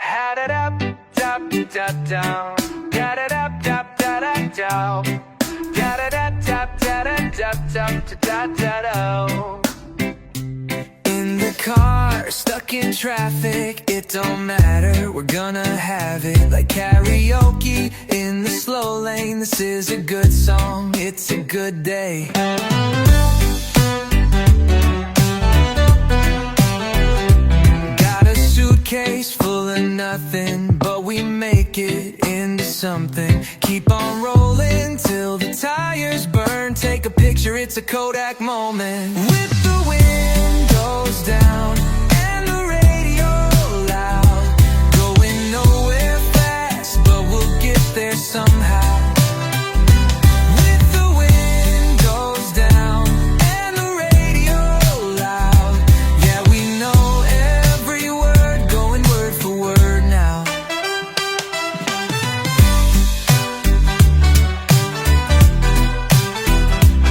Had it up, dap, dap, down. Got it up, dap, da, da, down. Got it up, dap, da, da, dap, dap, da, da, da. In the car, stuck in traffic, it don't matter, we're gonna have it like karaoke in the slow lane. This is a good song, it's a good day. Got a suitcase full of nothing, but we make it into something. Keep on rolling till the tires burn. Take a picture, it's a Kodak moment. With the windows down and the radio loud, going nowhere fast, but we'll get there somehow. With the windows down and the radio loud, yeah, we know every word, going word for word now.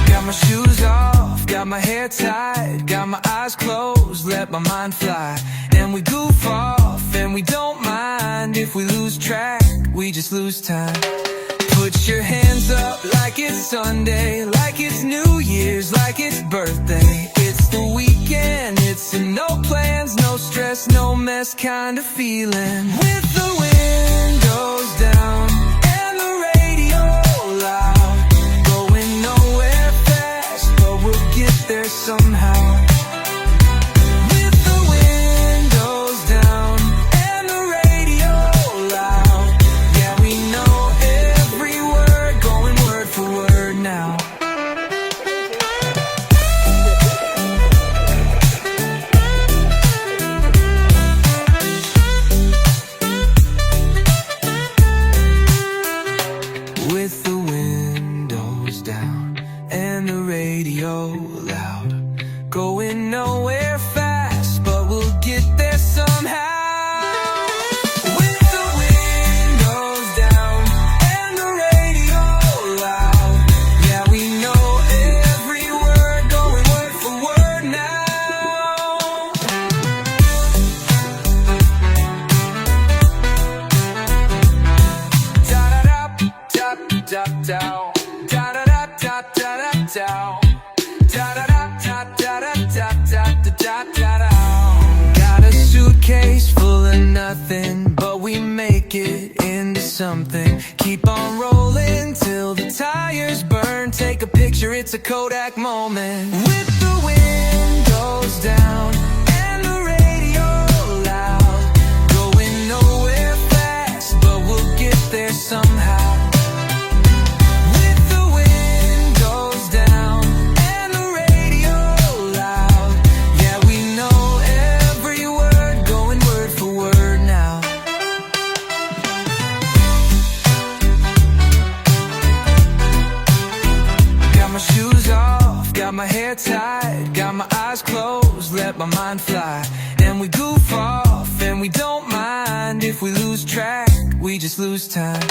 Got my shoes off, got my hair tied, got my eyes closed, let my mind fly. And we goof off, and we don't mind. If we lose track, we just lose time. Put your hands up like it's Sunday, like it's New Year's, like it's birthday. It's the weekend, it's a no plans, no stress, no mess kind of feeling. With the windows down and the radio loud, going nowhere fast, but we'll get there somehow. With the windows down and the radio loud, yeah, we know every word, going word for word now. With the windows down and the radio loud, going nowhere fast, but we'll get there somehow. With the windows down and the radio loud, yeah, we know every word, going word for word now. Da-da-da-da-da-da-da. Da-da-da-da-da-da-da. Da-da-da-da-da-da-da-da-da-da. Got a suitcase full of nothing, but we make it into something. Keep on rolling till the tires burn. Take a picture, it's a Kodak moment. With the windows down and the radio loud, going nowhere fast, but we'll get there somehow. Shoes off, got my hair tied, got my eyes closed, let my mind fly. And we goof off, and we don't mind. If we lose track, we just lose time.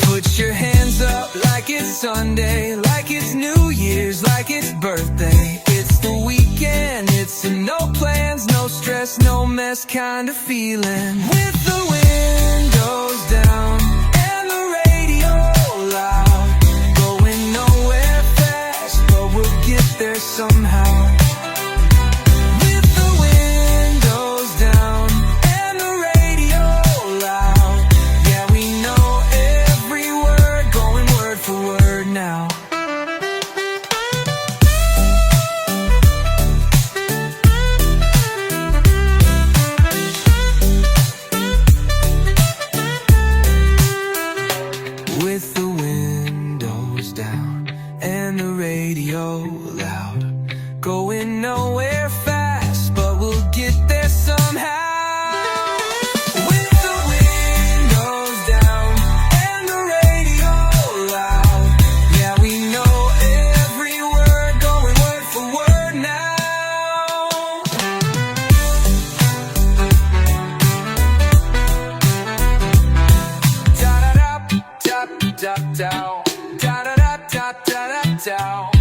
Put your hands up like it's Sunday, like it's New Year's, like it's birthday. It's the weekend, it's a no plans, no stress, no mess kind of feeling. With the windows down and the radio loud, going nowhere fast, but we'll get there somehow. With the windows down and the radio loud, yeah, we know every word, going word for word now. With the windows down and the radio loud, going nowhere fast, but we'll get there somehow. With the windows down and the radio loud, yeah, we know every word, going word for word now. Da-da-da-da-da-da. Da-da-da-da-da-da-da.